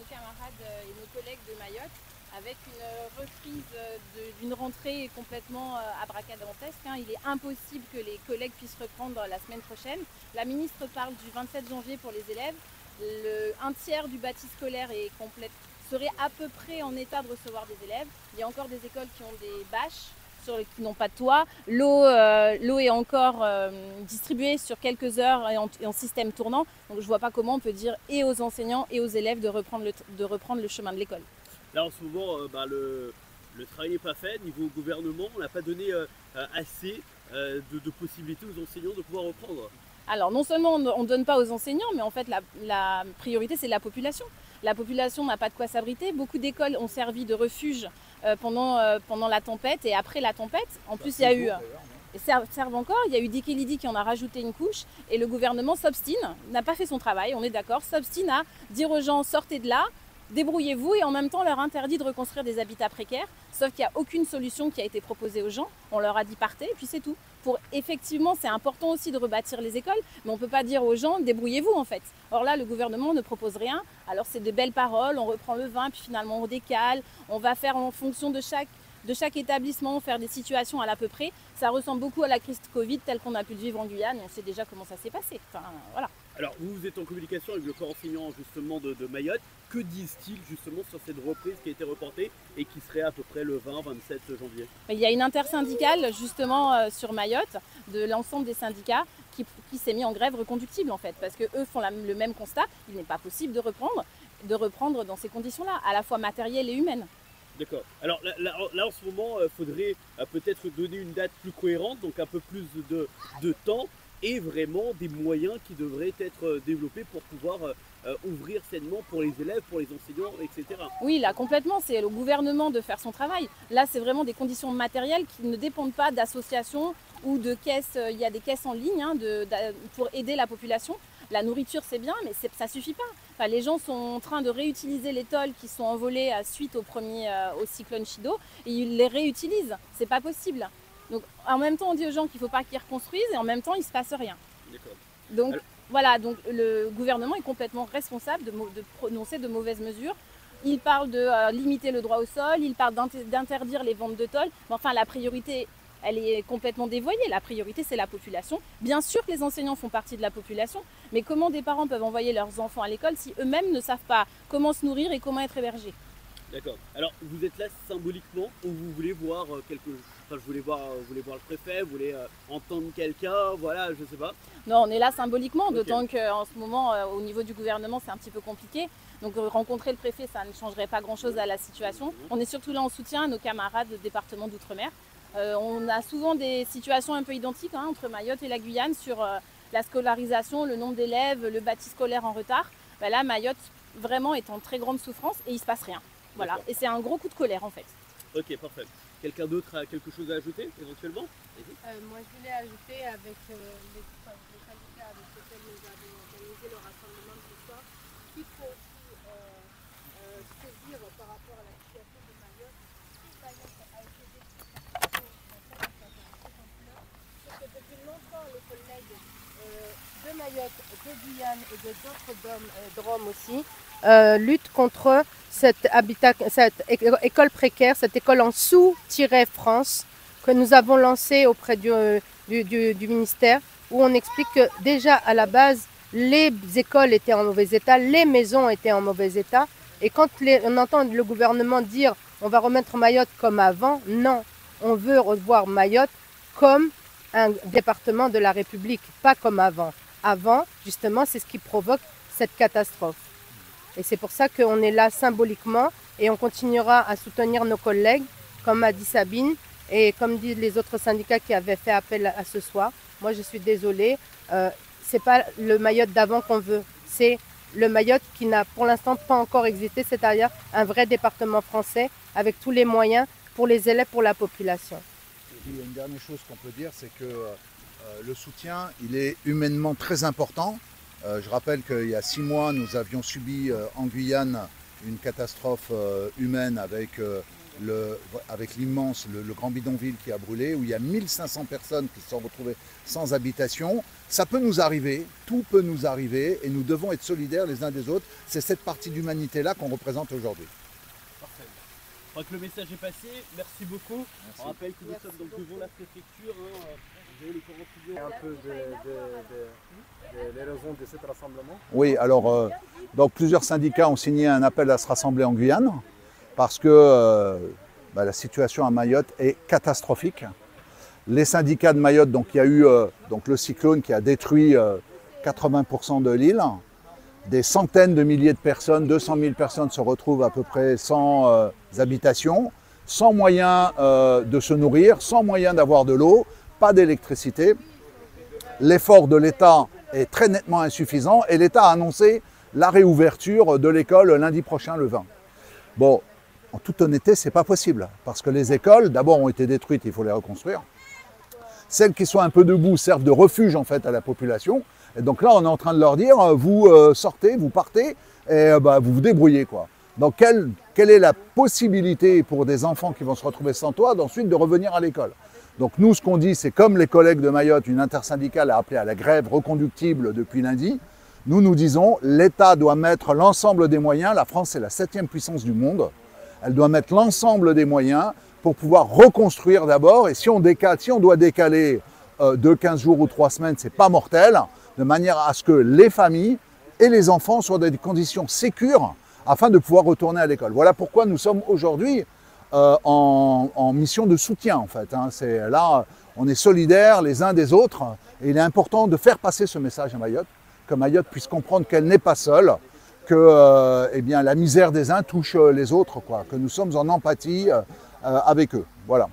camarades et nos collègues de Mayotte avec une reprise d'une rentrée complètement abracadabrantesque. Il est impossible que les collègues puissent reprendre la semaine prochaine. La ministre parle du 27 janvier pour les élèves. Un tiers du bâti scolaire serait à peu près en état de recevoir des élèves. Il y a encore des écoles qui ont des bâches qui n'ont pas de toit. L'eau est encore distribuée sur quelques heures et en système tournant. Donc je ne vois pas comment on peut dire et aux enseignants et aux élèves de reprendre le chemin de l'école. Là en ce moment, le travail n'est pas fait. Niveau gouvernement, on n'a pas donné assez de possibilités aux enseignants de pouvoir reprendre. Alors non seulement on ne donne pas aux enseignants, mais en fait la priorité c'est la population. La population n'a pas de quoi s'abriter. Beaucoup d'écoles ont servi de refuge pendant la tempête et après la tempête. En plus, il y a eu, et servent encore, il y a eu Dikelidi qui en a rajouté une couche et le gouvernement s'obstine, n'a pas fait son travail, on est d'accord, s'obstine à dire aux gens sortez de là, débrouillez-vous et en même temps leur interdit de reconstruire des habitats précaires, sauf qu'il n'y a aucune solution qui a été proposée aux gens. On leur a dit partez et puis c'est tout. Effectivement, c'est important aussi de rebâtir les écoles, mais on ne peut pas dire aux gens débrouillez-vous en fait. Or là, le gouvernement ne propose rien. Alors c'est de belles paroles, on reprend le vin, puis finalement on décale, on va faire en fonction de chaque établissement, faire des situations à l'à peu près. Ça ressemble beaucoup à la crise de Covid telle qu'on a pu le vivre en Guyane, on sait déjà comment ça s'est passé. Enfin, voilà. Alors vous êtes en communication avec le corps enseignant justement de Mayotte. Que disent-ils justement sur cette reprise qui a été reportée et qui serait à peu près le 20-27 janvier? Il y a une intersyndicale justement sur Mayotte de l'ensemble des syndicats qui s'est mis en grève reconductible en fait, parce qu'eux font le même constat, il n'est pas possible de reprendre dans ces conditions-là, à la fois matérielles et humaines. D'accord. Alors là en ce moment, il faudrait peut-être donner une date plus cohérente, donc un peu plus de temps et vraiment des moyens qui devraient être développés pour pouvoir ouvrir sainement pour les élèves, pour les enseignants, etc. Oui, là complètement, c'est au gouvernement de faire son travail. Là, c'est vraiment des conditions matérielles qui ne dépendent pas d'associations ou de caisses. Il y a des caisses en ligne pour aider la population. La nourriture, c'est bien, mais ça ne suffit pas. Enfin, les gens sont en train de réutiliser les tôles qui sont envolées suite au cyclone Chido et ils les réutilisent. C'est pas possible. Donc, en même temps, on dit aux gens qu'il ne faut pas qu'ils reconstruisent et en même temps, il ne se passe rien. Donc, voilà, donc le gouvernement est complètement responsable de prononcer de mauvaises mesures. Il parle de limiter le droit au sol, il parle d'interdire les ventes de tôles. Mais enfin, la priorité, elle est complètement dévoyée. La priorité, c'est la population. Bien sûr que les enseignants font partie de la population, mais comment des parents peuvent envoyer leurs enfants à l'école si eux-mêmes ne savent pas comment se nourrir et comment être hébergés? D'accord. Alors, vous êtes là symboliquement ou vous voulez voir vous voulez voir le préfet, vous voulez entendre quelqu'un, voilà, je sais pas. Non, on est là symboliquement, d'autant qu'en ce moment, au niveau du gouvernement, c'est un petit peu compliqué. Donc rencontrer le préfet, ça ne changerait pas grand-chose à la situation. On est surtout là en soutien à nos camarades du département d'outre-mer. On a souvent des situations un peu identiques entre Mayotte et la Guyane sur la scolarisation, le nombre d'élèves, le bâti scolaire en retard. Là, Mayotte vraiment est en très grande souffrance et il ne se passe rien. Voilà. Et c'est un gros coup de colère en fait. Ok, parfait. Quelqu'un d'autre a quelque chose à ajouter éventuellement? Moi je voulais ajouter avec les syndicats avec lesquels nous avons organisé le rassemblement de ce soir, qu'il faut aussi se dire par rapport à la situation de Mayotte. Si Mayotte a été détruite dans cette ampleur, c'est que depuis longtemps les collègues de Mayotte, de Guyane et de d'autres DROM aussi luttent contre cette école précaire, cette école en sous-France que nous avons lancée auprès du ministère, où on explique que déjà à la base, les écoles étaient en mauvais état, les maisons étaient en mauvais état. Et quand on entend le gouvernement dire on va remettre Mayotte comme avant, non, on veut revoir Mayotte comme un département de la République, pas comme avant. Avant, justement, c'est ce qui provoque cette catastrophe. Et c'est pour ça qu'on est là symboliquement et on continuera à soutenir nos collègues, comme a dit Sabine, et comme disent les autres syndicats qui avaient fait appel à ce soir. Moi, je suis désolée, c'est pas le Mayotte d'avant qu'on veut, c'est le Mayotte qui n'a pour l'instant pas encore existé, c'est-à-dire un vrai département français avec tous les moyens pour les élèves, pour la population. Il y a une dernière chose qu'on peut dire, c'est que le soutien, il est humainement très important. Je rappelle qu'il y a 6 mois, nous avions subi en Guyane une catastrophe humaine avec avec l'immense, le grand bidonville qui a brûlé, où il y a 1500 personnes qui se sont retrouvées sans habitation. Ça peut nous arriver, tout peut nous arriver, et nous devons être solidaires les uns des autres. C'est cette partie d'humanité-là qu'on représente aujourd'hui. Parfait. Je crois que le message est passé. Merci beaucoup. Merci. On rappelle que nous sommes donc devant la préfecture. Vous avez le correspondant. Un peu les raisons de cet rassemblement. Oui, alors, donc plusieurs syndicats ont signé un appel à se rassembler en Guyane, parce que la situation à Mayotte est catastrophique. Les syndicats de Mayotte, donc il y a eu donc le cyclone qui a détruit 80% de l'île. Des centaines de milliers de personnes, 200 000 personnes se retrouvent à peu près sans habitations, sans moyen de se nourrir, sans moyen d'avoir de l'eau, pas d'électricité. L'effort de l'État est très nettement insuffisant et l'État a annoncé la réouverture de l'école lundi prochain, le 20. Bon, en toute honnêteté, ce n'est pas possible parce que les écoles, d'abord, ont été détruites, il faut les reconstruire. Celles qui sont un peu debout servent de refuge en fait à la population. Et donc là, on est en train de leur dire, vous sortez, vous partez et vous vous débrouillez, quoi. Donc quelle est la possibilité pour des enfants qui vont se retrouver sans toit d'ensuite de revenir à l'école? Donc nous, ce qu'on dit, c'est comme les collègues de Mayotte, une intersyndicale a appelé à la grève reconductible depuis lundi. Nous disons, l'État doit mettre l'ensemble des moyens. La France est la 7e puissance du monde. Elle doit mettre l'ensemble des moyens pour pouvoir reconstruire d'abord. Et si on doit décaler de 15 jours ou 3 semaines, c'est pas mortel, de manière à ce que les familles et les enfants soient dans des conditions sécures afin de pouvoir retourner à l'école. Voilà pourquoi nous sommes aujourd'hui en mission de soutien en fait. C'est là, on est solidaires les uns des autres et il est important de faire passer ce message à Mayotte, que Mayotte puisse comprendre qu'elle n'est pas seule, que la misère des uns touche les autres, quoi, que nous sommes en empathie avec eux. Voilà.